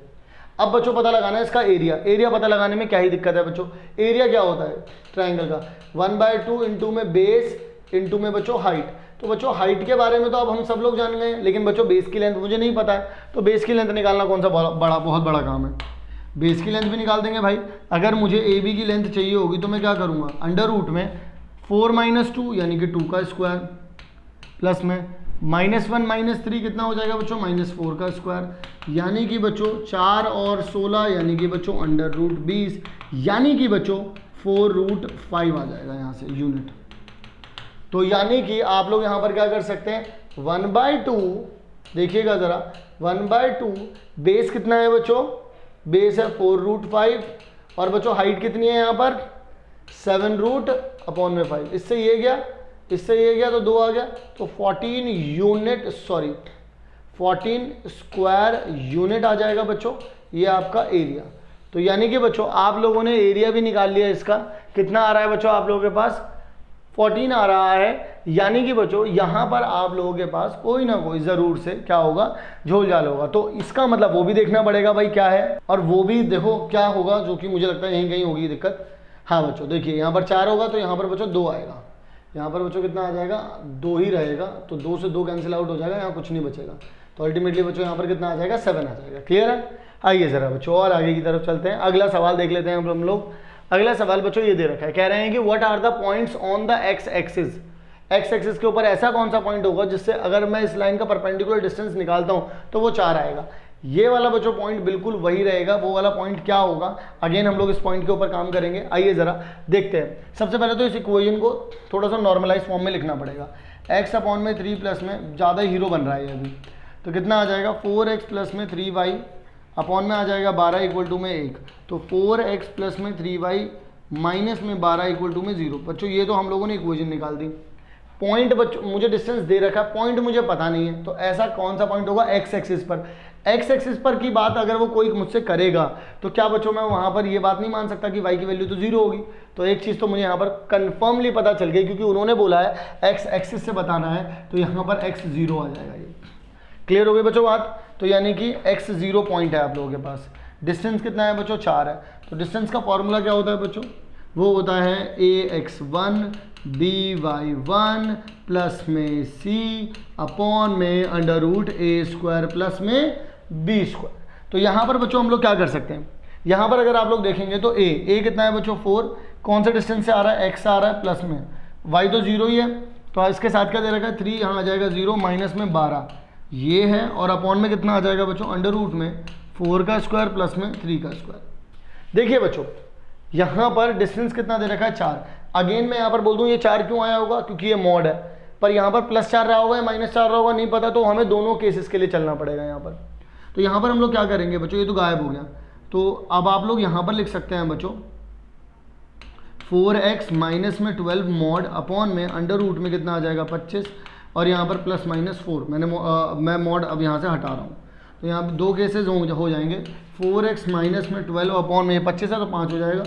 अब बच्चों पता लगाना है इसका एरिया। एरिया पता लगाने में क्या ही दिक्कत है बच्चों, एरिया क्या होता है ट्राइंगल का, 1/2 इंटू में बेस इंटू में बच्चों हाइट। तो बच्चों हाइट के बारे में तो अब हम सब लोग जान गए, लेकिन बच्चों बेस की लेंथ मुझे नहीं पता है, तो बेस की लेंथ निकालना कौन सा बहुत बड़ा काम है। बेस की लेंथ भी निकाल देंगे भाई। अगर मुझे ए बी की लेंथ चाहिए होगी तो मैं क्या करूँगा, अंडर रूट में 4 - 2 यानी कि 2 का स्क्वायर प्लस में -1 - 3 कितना हो जाएगा बच्चों, -4 का स्क्वायर, यानी कि बच्चों 4 और 16 यानी कि बच्चों अंडर रूट 20 यानी कि बच्चों 4√5 आ जाएगा यहाँ से यूनिट। तो यानी कि आप लोग यहाँ पर क्या कर सकते हैं, 1/2 देखिएगा ज़रा, 1/2 बेस कितना है बच्चों, बेस है 4√5 और बच्चों हाइट कितनी है यहाँ पर 7√/5। इससे ये गया, इससे ये गया तो 2 आ गया, तो 14 स्क्वायर यूनिट आ जाएगा बच्चों ये आपका एरिया। तो यानी कि बच्चों आप लोगों ने एरिया भी निकाल लिया, इसका कितना आ रहा है बच्चों आप लोगों के पास 14 आ रहा है, यानी कि बच्चों यहाँ पर आप लोगों के पास कोई ना कोई ज़रूर से क्या होगा, झोल झाल होगा। तो इसका मतलब वो भी देखना पड़ेगा भाई क्या है, और वो भी देखो क्या होगा, जो कि मुझे लगता है यहीं कहीं होगी दिक्कत। हाँ बच्चों देखिए यहाँ पर 4 होगा तो यहाँ पर बच्चों 2 आएगा, यहाँ पर बच्चों कितना आ जाएगा 2 ही रहेगा, तो 2 से 2 कैंसिल आउट हो जाएगा, यहाँ कुछ नहीं बचेगा, तो अल्टीमेटली बच्चों यहाँ पर कितना आ जाएगा 7 आ जाएगा। क्लियर है। आइए ज़रा बच्चों और आगे की तरफ चलते हैं, अगला सवाल देख लेते हैं हम लोग। अगला सवाल बच्चों ये दे रखा है, कह रहे हैं कि what are the points on the X axis. X axis के ऊपर ऐसा कौन सा पॉइंट होगा जिससे अगर मैं इस लाइन का परपेंडिकुलर डिस्टेंस निकालता हूं तो वो 4 आएगा। ये वाला बच्चों पॉइंट बिल्कुल वही रहेगा, वो वाला पॉइंट क्या होगा, अगेन हम लोग इस पॉइंट के ऊपर काम करेंगे। आइए ज़रा देखते हैं। सबसे पहले तो इस इक्वेशन को थोड़ा सा नॉर्मलाइज फॉर्म में लिखना पड़ेगा। x/3 प्लस में ज़्यादा हीरो बन रहा है अभी, तो कितना आ जाएगा 4x प्लस में 3y अपॉन में आ जाएगा 12 इक्वल टू में 1, तो 4x प्लस में 3y माइनस में 12 इक्वल टू में 0। बच्चों ये तो हम लोगों ने इक्वेशन निकाल दी। पॉइंट बच्चों मुझे डिस्टेंस दे रखा है, पॉइंट मुझे पता नहीं है, तो ऐसा कौन सा पॉइंट होगा एक्स एक्सिस पर। एक्स एक्सिस पर की बात अगर वो कोई मुझसे करेगा तो क्या बच्चों मैं वहाँ पर ये बात नहीं मान सकता कि y की वैल्यू तो 0 होगी। तो एक चीज़ तो मुझे यहाँ पर कन्फर्मली पता चल गई, क्योंकि उन्होंने बोला है एक्स एक्सिस से बताना है, तो यहाँ पर x 0 आ जाएगा। ये क्लियर हो गई बच्चों बात। तो यानी कि x 0 पॉइंट है आप लोगों के पास। डिस्टेंस कितना है बच्चों 4 है, तो डिस्टेंस का फॉर्मूला क्या होता है बच्चों, वो होता है ax1 by1 प्लस में c अपॉन में अंडर रूट a² प्लस में b²। तो यहाँ पर बच्चों हम लोग क्या कर सकते हैं, यहाँ पर अगर आप लोग देखेंगे तो a कितना है बच्चों 4, कौन से डिस्टेंस से आ रहा है x आ रहा है प्लस में, y तो 0 ही है, तो इसके साथ क्या दे रखा है 3, यहाँ आ जाएगा 0 माइनस में 12 ये है, और अपॉन में कितना आ जाएगा बच्चों अंडर रूट में 4 का स्क्वायर प्लस में 3 का स्क्वायर। देखिए बच्चों यहाँ पर डिस्टेंस कितना दे रखा है 4। अगेन मैं यहाँ पर बोल दूँ ये 4 क्यों आया होगा, क्योंकि ये मॉड है, पर यहाँ पर +4 रहा होगा या -4 रहा होगा नहीं पता, तो हमें दोनों केसेस के लिए चलना पड़ेगा यहाँ पर। तो यहाँ पर हम लोग क्या करेंगे बच्चों, ये तो गायब हो गया, तो अब आप लोग यहाँ पर लिख सकते हैं बच्चों 4x माइनस में 12 मॉड अपॉन में अंडर रूट में कितना आ जाएगा 25, और यहाँ पर +-4 मैं मॉड अब यहाँ से हटा रहा हूँ, तो यहाँ पर 2 केसेस हो जाएंगे। 4x माइनस में 12 अपॉन में 25 है तो 5 हो जाएगा,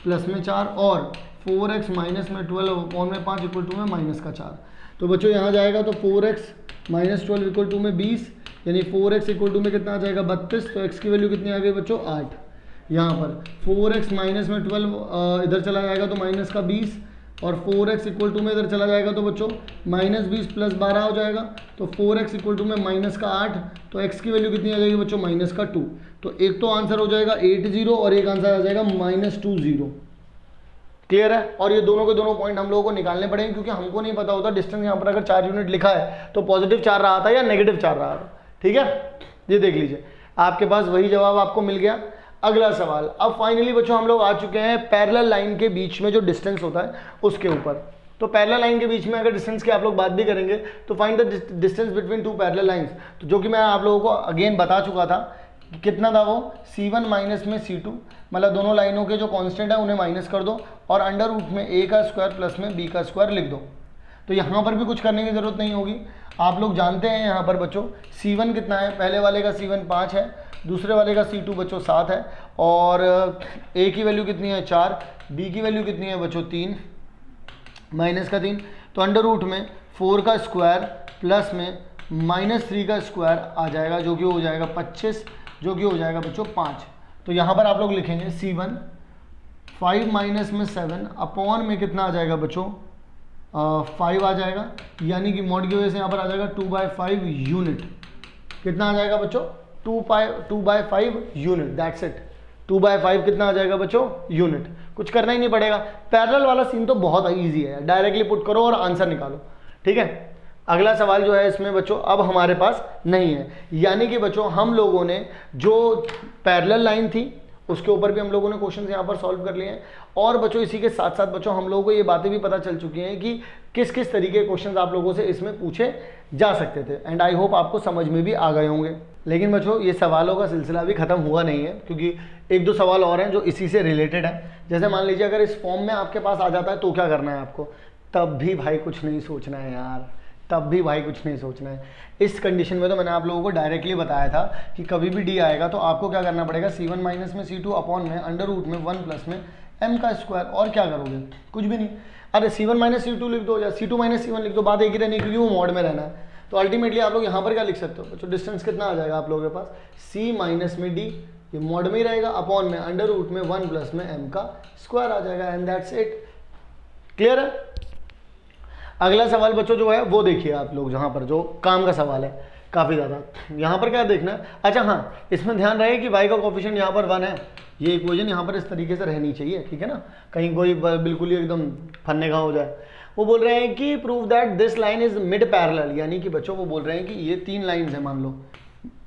प्लस में 4, और 4x माइनस में 12 अपॉन में 5 इक्वल टू में -4। तो बच्चों यहाँ जाएगा तो 4x माइनस 12 इक्वल टू में 20, यानी 4x इक्वल टू में कितना आ जाएगा 32, तो x की वैल्यू कितनी आ गई बच्चों 8। यहाँ पर 4x माइनस में 12 इधर चला जाएगा तो माइनस का 20, और 4x इक्वल टू में इधर चला जाएगा तो बच्चों -20 प्लस 12 हो जाएगा, तो 4x इक्वल टू में -8, तो x की वैल्यू कितनी आ जाएगी बच्चों -2। तो एक तो आंसर हो जाएगा 80 और एक आंसर आ जाएगा -20। क्लियर है। और ये दोनों के दोनों पॉइंट हम लोगों को निकालने पड़ेंगे, क्योंकि हमको नहीं पता होता डिस्टेंस यहाँ पर अगर 4 यूनिट लिखा है तो +4 रहा था या -4 रहा था। ठीक है, ये देख लीजिए आपके पास वही जवाब आपको मिल गया। अगला सवाल, अब फाइनली बच्चों हम लोग आ चुके हैं पैरेलल लाइन के बीच में जो डिस्टेंस होता है उसके ऊपर। तो पैरेलल लाइन के बीच में अगर डिस्टेंस की आप लोग बात भी करेंगे तो find the distance between 2 parallel lines, तो जो कि मैं आप लोगों को अगेन बता चुका था कि कितना था वो C1 माइनस में C2, मतलब दोनों लाइनों के जो कांस्टेंट है उन्हें माइनस कर दो और अंडर रूट में a का स्क्वायर प्लस में b का स्क्वायर लिख दो। तो यहाँ पर भी कुछ करने की ज़रूरत नहीं होगी, आप लोग जानते हैं यहाँ पर बच्चों C1 कितना है, पहले वाले का C1 5 है, दूसरे वाले का C2 बच्चों 7 है, और a की वैल्यू कितनी है 4, b की वैल्यू कितनी है बच्चों 3 माइनस का 3, तो अंडर रूट में 4 का स्क्वायर प्लस में -3 का स्क्वायर आ जाएगा, जो कि हो जाएगा 25, जो कि हो जाएगा बच्चों 5। तो यहाँ पर आप लोग लिखेंगे C1 5 माइनस में 7 अपॉन में कितना आ जाएगा बच्चों 5 आ जाएगा, यानी कि मॉड की वजह से यहाँ पर आ जाएगा 2/5 यूनिट। कितना आ जाएगा बच्चों 2/5 यूनिट, दैट्स इट। 2/5 कितना आ जाएगा बच्चों यूनिट। कुछ करना ही नहीं पड़ेगा। पैरेलल वाला सीन तो बहुत ईजी है, डायरेक्टली पुट करो और आंसर निकालो, ठीक है। अगला सवाल जो है इसमें बच्चों अब हमारे पास नहीं है, यानी कि बच्चों हम लोगों ने जो पैरेलल लाइन थी उसके ऊपर भी हम लोगों ने क्वेश्चंस यहाँ पर सॉल्व कर लिए हैं, और बच्चों इसी के साथ साथ बच्चों हम लोगों को ये बातें भी पता चल चुकी हैं कि किस किस तरीके के क्वेश्चंस आप लोगों से इसमें पूछे जा सकते थे। एंड आई होप आपको समझ में भी आ गए होंगे। लेकिन बच्चों ये सवालों का सिलसिला भी खत्म हुआ नहीं है, क्योंकि एक दो सवाल और हैं जो इसी से रिलेटेड है। जैसे मान लीजिए अगर इस फॉर्म में आपके पास आ जाता है तो क्या करना है आपको, तब भी भाई कुछ नहीं सोचना है यार, तब भी भाई कुछ नहीं सोचना है। इस कंडीशन में तो मैंने आप लोगों को डायरेक्टली बताया था कि कभी भी डी आएगा तो आपको क्या करना पड़ेगा, C1 माइनस में C2 अपॉन में अंडर रूट में 1 प्लस में m का स्क्वायर। और क्या करोगे, कुछ भी नहीं। अरे C1 माइनस C2 लिख दो या C2 माइनस C1 लिख दो, बात एक ही रहनी, क्योंकि वो मॉड में रहना है। तो अल्टीमेटली आप लोग यहाँ पर क्या लिख सकते हो बच्चों, डिस्टेंस कितना आ जाएगा आप लोगों के पास, C माइनस में D, ये मॉड में ही रहेगा, अपॉन में अंडर रूट में 1 प्लस में m का स्क्वायर आ जाएगा। And that's it. क्लियर है। अगला सवाल बच्चों जो है वो देखिए आप लोग, जहाँ पर जो काम का सवाल है काफ़ी ज़्यादा। यहाँ पर क्या देखना है, अच्छा हाँ इसमें ध्यान रहे कि y का कोफिशिएंट यहाँ पर 1 है, ये इक्वेशन यहाँ पर इस तरीके से रहनी चाहिए, ठीक है ना, कहीं कोई बिल्कुल ही एकदम फन्ने का हो जाए। वो बोल रहे हैं कि prove that this line is mid parallel, यानी कि बच्चों वो बोल रहे हैं कि ये 3 लाइन्स है मान लो,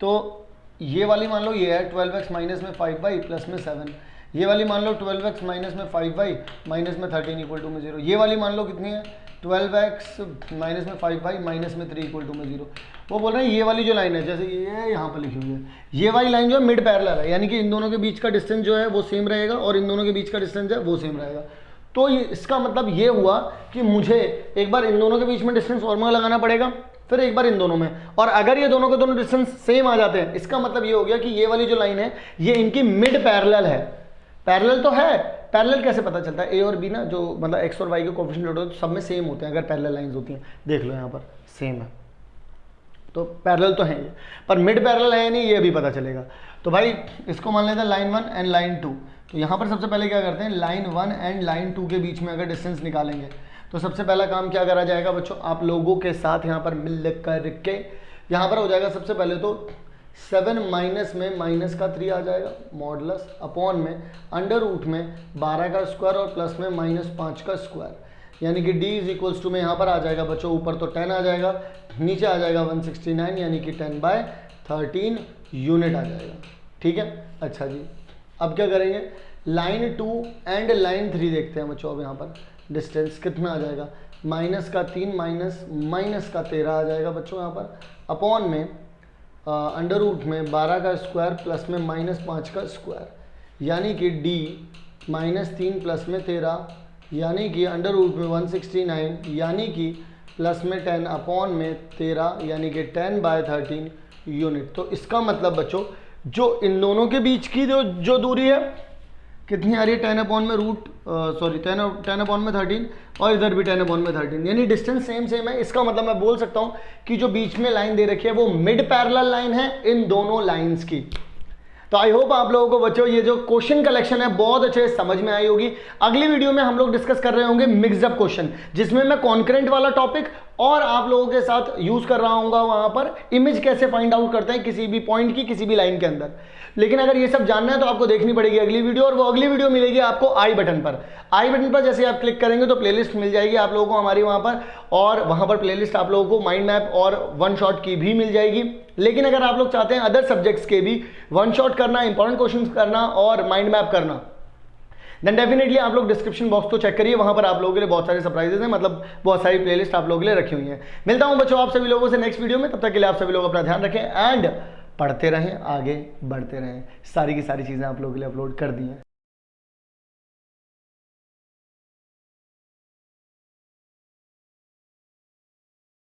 तो ये वाली मान लो ये है 12x माइनस में 5y प्लस में 7, ये वाली मान लो 12x माइनस में 5y माइनस में 13 इक्वल टू में 0, ये वाली मान लो कितनी है 12x माइनस में 5y माइनस में 3 इक्वल टू में 0। वो बोल रहे हैं ये वाली जो लाइन है, जैसे ये यहाँ पर लिखी हुई है, ये वाली लाइन जो है मिड पैरेलल है, यानी कि इन दोनों के बीच का डिस्टेंस जो है वो सेम रहेगा और इन दोनों के बीच का डिस्टेंस है वो सेम रहेगा। तो इसका मतलब ये हुआ कि मुझे एक बार इन दोनों के बीच में डिस्टेंस फॉर्मूला लगाना पड़ेगा, फिर एक बार इन दोनों में, और अगर ये दोनों के दोनों डिस्टेंस सेम आ जाते हैं इसका मतलब ये हो गया कि ये वाली जो लाइन है ये इनकी मिड पैरेलल है। पैरेलल तो है, पैरेलल कैसे पता चलता है, ए और बी ना जो मतलब एक्स और वाई के कोफिशिएंट होते हैं तो सब में सेम होते हैं, अगर पैरेलल लाइंस होती हैं, देख लो यहाँ पर सेम है, तो पैरेलल तो है ये, पर मिड पैरेलल है या नहीं ये भी पता चलेगा। तो भाई इसको मान लेते हैं लाइन 1 एंड लाइन 2। तो यहाँ पर सबसे पहले क्या करते हैं, लाइन 1 एंड लाइन 2 के बीच में अगर डिस्टेंस निकालेंगे तो सबसे पहला काम क्या करा जाएगा बच्चों, आप लोगों के साथ यहाँ पर मिल करके यहाँ पर हो जाएगा सबसे पहले तो 7 माइनस में माइनस का 3 आ जाएगा मॉडुलस अपॉन में अंडर रूट में 12 का स्क्वायर और प्लस में -5 का स्क्वायर, यानी कि d इज इक्वल्स टू में यहाँ पर आ जाएगा बच्चों, ऊपर तो 10 आ जाएगा, नीचे आ जाएगा 169 यानी कि 10/13 यूनिट आ जाएगा। ठीक है, अच्छा जी अब क्या करेंगे, लाइन 2 एंड लाइन 3 देखते हैं बच्चों। अब यहाँ पर डिस्टेंस कितना आ जाएगा, -3 माइनस का 13 आ जाएगा बच्चों यहाँ पर, अपॉन में अंडर रूट में 12 का स्क्वायर प्लस में -5 का स्क्वायर, यानी कि d -3 प्लस में 13 यानी कि अंडर रूट में 169 यानी कि प्लस में 10 अपॉन में 13 यानी कि 10/13 यूनिट। तो इसका मतलब बच्चों जो इन दोनों के बीच की जो दूरी है कितनी आ रही है, 10 अपॉन में 13 और इधर भी 10 अपॉन में 13, यानी डिस्टेंस सेम है। इसका मतलब मैं बोल सकता हूँ कि जो बीच में लाइन दे रखी है वो मिड पैरेलल लाइन है इन दोनों लाइंस की। तो आई होप आप लोगों को बच्चों ये जो क्वेश्चन कलेक्शन है बहुत अच्छे से समझ में आई होगी। अगली वीडियो में हम लोग डिस्कस कर रहे होंगे मिक्सअप क्वेश्चन, जिसमें मैं कॉन्करेंट वाला टॉपिक और आप लोगों के साथ यूज कर रहा हूँ वहां पर इमेज कैसे फाइंड आउट करते हैं किसी भी पॉइंट की किसी भी लाइन के अंदर। लेकिन अगर ये सब जानना है तो आपको देखनी पड़ेगी अगली वीडियो, और वो अगली वीडियो मिलेगी आपको आई बटन पर। आई बटन पर जैसे आप क्लिक करेंगे तो प्लेलिस्ट मिल जाएगी आप लोगों को हमारी वहां पर, और वहां पर प्लेलिस्ट आप लोगों को माइंड मैप और वन शॉट की भी मिल जाएगी। लेकिन अगर आप लोग चाहते हैं अदर सब्जेक्ट्स के भी वन शॉट करना, इंपॉर्टेंट क्वेश्चंस करना और माइंड मैप करना, देन डेफिनेटली आप लोग डिस्क्रिप्शन बॉक्स तो चेक करिए, वहां पर आप लोगों के लिए बहुत सारे सरप्राइजेस हैं, मतलब बहुत सारी प्लेलिस्ट आप लोगों के लिए रखी हुई हैं। मिलता हूं बच्चों आप सभी लोगों से नेक्स्ट वीडियो में, तब तक के लिए आप सभी लोग अपना ध्यान रखें एंड पढ़ते रहें, आगे बढ़ते रहें। सारी की सारी चीज़ें आप लोगों के लिए अपलोड कर दी हैं।